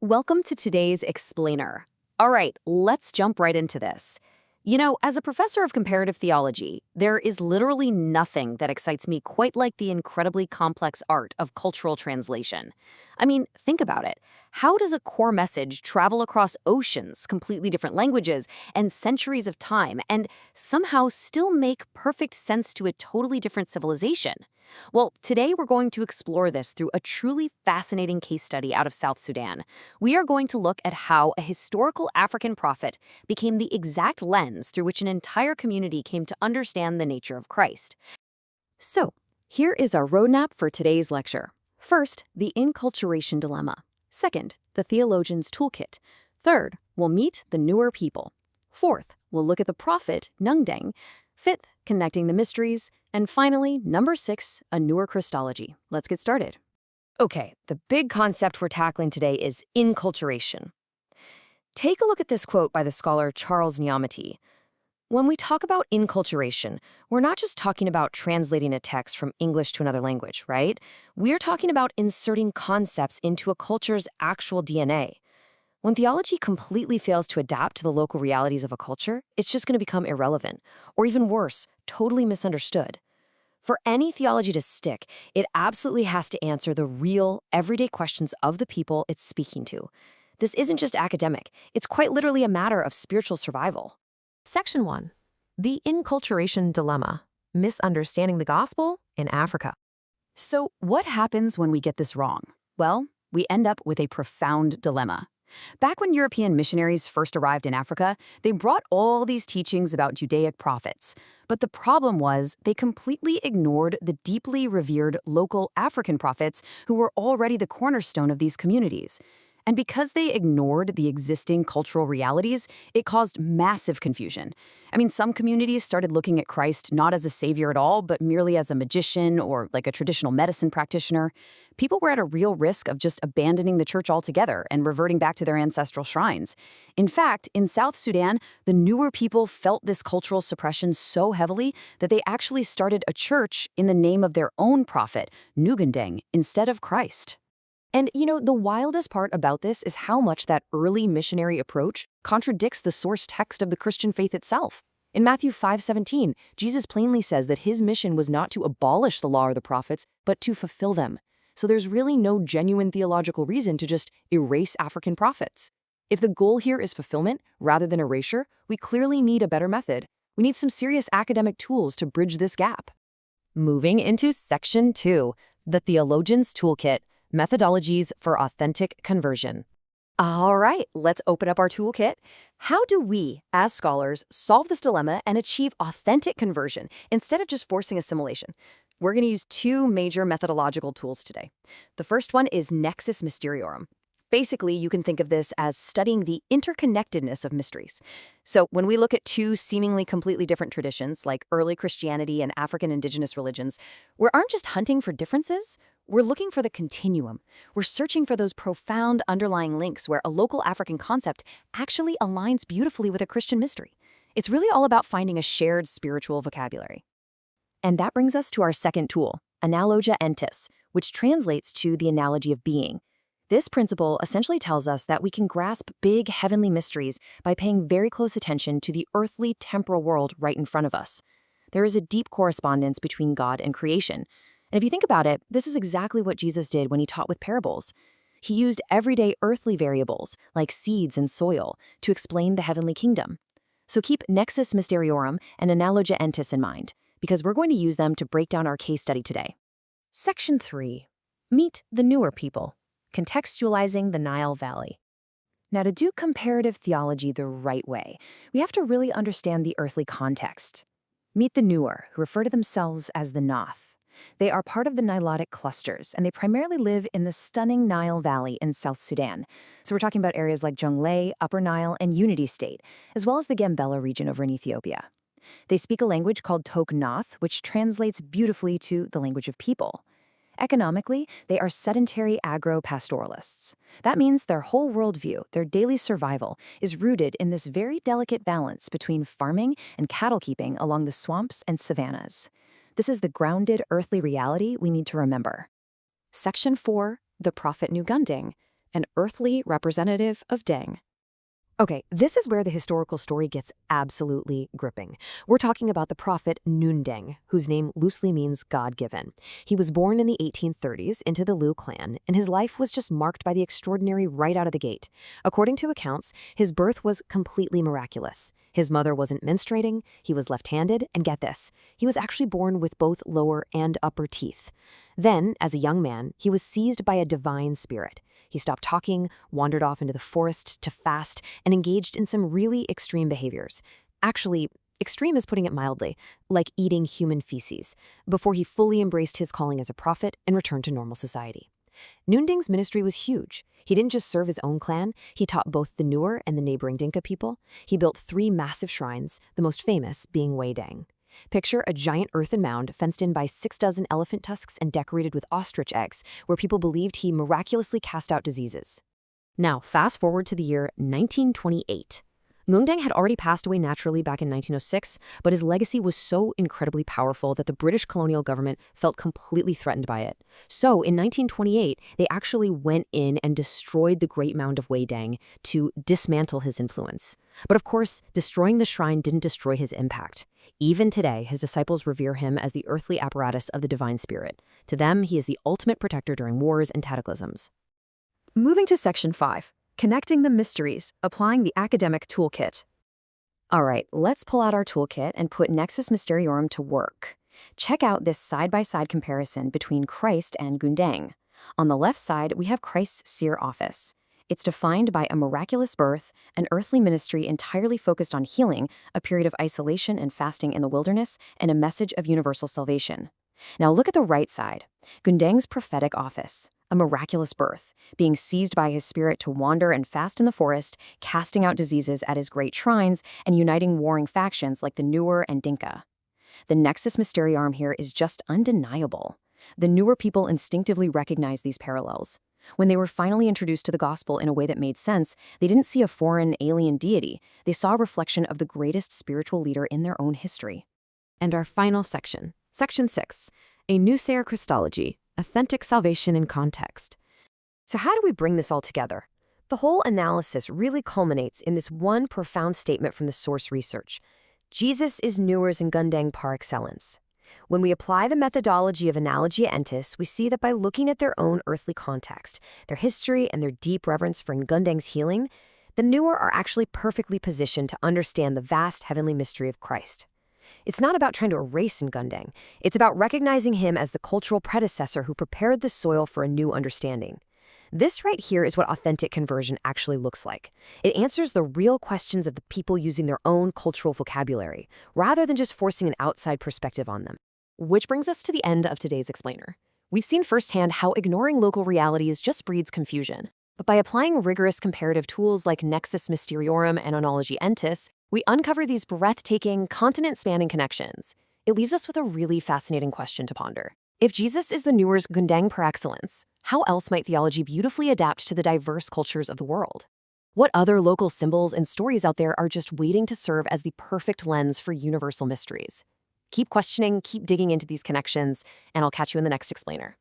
Welcome to today's Explainer. All right, let's jump right into this. As a professor of comparative theology, there is literally nothing that excites me quite like the incredibly complex art of cultural translation. I mean, think about it. How does a core message travel across oceans, completely different languages, and centuries of time, and somehow still make perfect sense to a totally different civilization? Well, today we're going to explore this through a truly fascinating case study out of South Sudan. We are going to look at how a historical African prophet became the exact lens through which an entire community came to understand the nature of Christ. So, here is our roadmap for today's lecture. First, the inculturation dilemma. Second, the theologian's toolkit. Third, we'll meet the Nuer people. Fourth, we'll look at the prophet, Ngundeng. Fifth, connecting the mysteries. And finally, number 6, a Nuer Christology. Let's get started. Okay, the big concept we're tackling today is inculturation. Take a look at this quote by the scholar Charles Nyamati. When we talk about inculturation, we're not just talking about translating a text from English to another language, right? We're talking about inserting concepts into a culture's actual DNA. When theology completely fails to adapt to the local realities of a culture, it's just going to become irrelevant, or even worse, totally misunderstood. For any theology to stick, it absolutely has to answer the real, everyday questions of the people it's speaking to. This isn't just academic, it's quite literally a matter of spiritual survival. Section 1. The Inculturation Dilemma. Misunderstanding the Gospel in Africa. So what happens when we get this wrong? Well, we end up with a profound dilemma. Back when European missionaries first arrived in Africa, they brought all these teachings about Judaic prophets. But the problem was they completely ignored the deeply revered local African prophets who were already the cornerstone of these communities. And because they ignored the existing cultural realities, it caused massive confusion. I mean, some communities started looking at Christ not as a savior at all, but merely as a magician or like a traditional medicine practitioner. People were at a real risk of just abandoning the church altogether and reverting back to their ancestral shrines. In fact, in South Sudan, the Nuer people felt this cultural suppression so heavily that they actually started a church in the name of their own prophet, Ngundeng, instead of Christ. And the wildest part about this is how much that early missionary approach contradicts the source text of the Christian faith itself. In Matthew 5:17, Jesus plainly says that his mission was not to abolish the law or the prophets, but to fulfill them. So there's really no genuine theological reason to just erase African prophets. If the goal here is fulfillment rather than erasure, we clearly need a better method. We need some serious academic tools to bridge this gap. Moving into Section 2, the theologian's toolkit. Methodologies for authentic conversion. All right, let's open up our toolkit. How do we, as scholars, solve this dilemma and achieve authentic conversion instead of just forcing assimilation? We're going to use 2 major methodological tools today. The first one is Nexus Mysteriorum. Basically, you can think of this as studying the interconnectedness of mysteries. So when we look at 2 seemingly completely different traditions, like early Christianity and African indigenous religions, we aren't just hunting for differences, we're looking for the continuum. We're searching for those profound underlying links where a local African concept actually aligns beautifully with a Christian mystery. It's really all about finding a shared spiritual vocabulary. And that brings us to our second tool, Analogia Entis, which translates to the analogy of being. This principle essentially tells us that we can grasp big heavenly mysteries by paying very close attention to the earthly temporal world right in front of us. There is a deep correspondence between God and creation. And if you think about it, this is exactly what Jesus did when he taught with parables. He used everyday earthly variables, like seeds and soil, to explain the heavenly kingdom. So keep Nexus Mysteriorum and Analogia Entis in mind, because we're going to use them to break down our case study today. Section 3. Meet the Nuer people. Contextualizing the Nile Valley. Now, to do comparative theology the right way, we have to really understand the earthly context. Meet the Nuer, who refer to themselves as the Noth. They are part of the Nilotic clusters, and they primarily live in the stunning Nile Valley in South Sudan. So we're talking about areas like Jonglei, Upper Nile, and Unity State, as well as the Gambela region over in Ethiopia. They speak a language called Tok Noth, which translates beautifully to the language of people. Economically, they are sedentary agro-pastoralists. That means their whole worldview, their daily survival, is rooted in this very delicate balance between farming and cattle keeping along the swamps and savannas. This is the grounded earthly reality we need to remember. Section 4, the prophet Ngundeng. an earthly representative of Deng. Okay, this is where the historical story gets absolutely gripping. We're talking about the prophet Ngundeng, whose name loosely means God-given. He was born in the 1830s into the Lu clan, and his life was just marked by the extraordinary right out of the gate. According to accounts, his birth was completely miraculous. His mother wasn't menstruating, he was left-handed, and get this, he was actually born with both lower and upper teeth. Then, as a young man, he was seized by a divine spirit. He stopped talking, wandered off into the forest to fast, and engaged in some really extreme behaviors. Actually, extreme is putting it mildly, like eating human feces, before he fully embraced his calling as a prophet and returned to normal society. Ngundeng's ministry was huge. He didn't just serve his own clan, he taught both the Nuer and the neighboring Dinka people. He built 3 massive shrines, the most famous being Weidang. Picture a giant earthen mound fenced in by 6 dozen elephant tusks and decorated with ostrich eggs, where people believed he miraculously cast out diseases. Now, fast forward to the year 1928. Ngundeng had already passed away naturally back in 1906, but his legacy was so incredibly powerful that the British colonial government felt completely threatened by it. So, in 1928, they actually went in and destroyed the Great Mound of Weidang to dismantle his influence. But of course, destroying the shrine didn't destroy his impact. Even today, his disciples revere him as the earthly apparatus of the divine spirit. To them, he is the ultimate protector during wars and cataclysms. Moving to Section 5, Connecting the Mysteries, Applying the Academic Toolkit. All right, let's pull out our toolkit and put Nexus Mysteriorum to work. Check out this side-by-side comparison between Christ and Ngundeng. On the left side, we have Christ's seer office. It's defined by a miraculous birth, an earthly ministry entirely focused on healing, a period of isolation and fasting in the wilderness, and a message of universal salvation. Now look at the right side. Ngundeng's prophetic office, a miraculous birth, being seized by his spirit to wander and fast in the forest, casting out diseases at his great shrines, and uniting warring factions like the Nuer and Dinka. The Nexus Mysteriorum here is just undeniable. The Nuer people instinctively recognize these parallels. When they were finally introduced to the gospel in a way that made sense, they didn't see a foreign, alien deity. They saw a reflection of the greatest spiritual leader in their own history. And our final section, Section 6, a Nuer Christology, authentic salvation in context. So how do we bring this all together? The whole analysis really culminates in this one profound statement from the source research. Jesus is Nuer's Ngundeng par excellence. When we apply the methodology of analogia entis, we see that by looking at their own earthly context, their history, and their deep reverence for Ngundeng's healing, the Nuer are actually perfectly positioned to understand the vast heavenly mystery of Christ. It's not about trying to erase Ngundeng. It's about recognizing him as the cultural predecessor who prepared the soil for a new understanding. This right here is what authentic conversion actually looks like. It answers the real questions of the people using their own cultural vocabulary, rather than just forcing an outside perspective on them. Which brings us to the end of today's explainer. We've seen firsthand how ignoring local realities just breeds confusion. But by applying rigorous comparative tools like Nexus Mysteriorum and analogia entis, we uncover these breathtaking, continent-spanning connections. It leaves us with a really fascinating question to ponder. If Jesus is the Nuer's Ngundeng par excellence, how else might theology beautifully adapt to the diverse cultures of the world? What other local symbols and stories out there are just waiting to serve as the perfect lens for universal mysteries? Keep questioning, keep digging into these connections, and I'll catch you in the next explainer.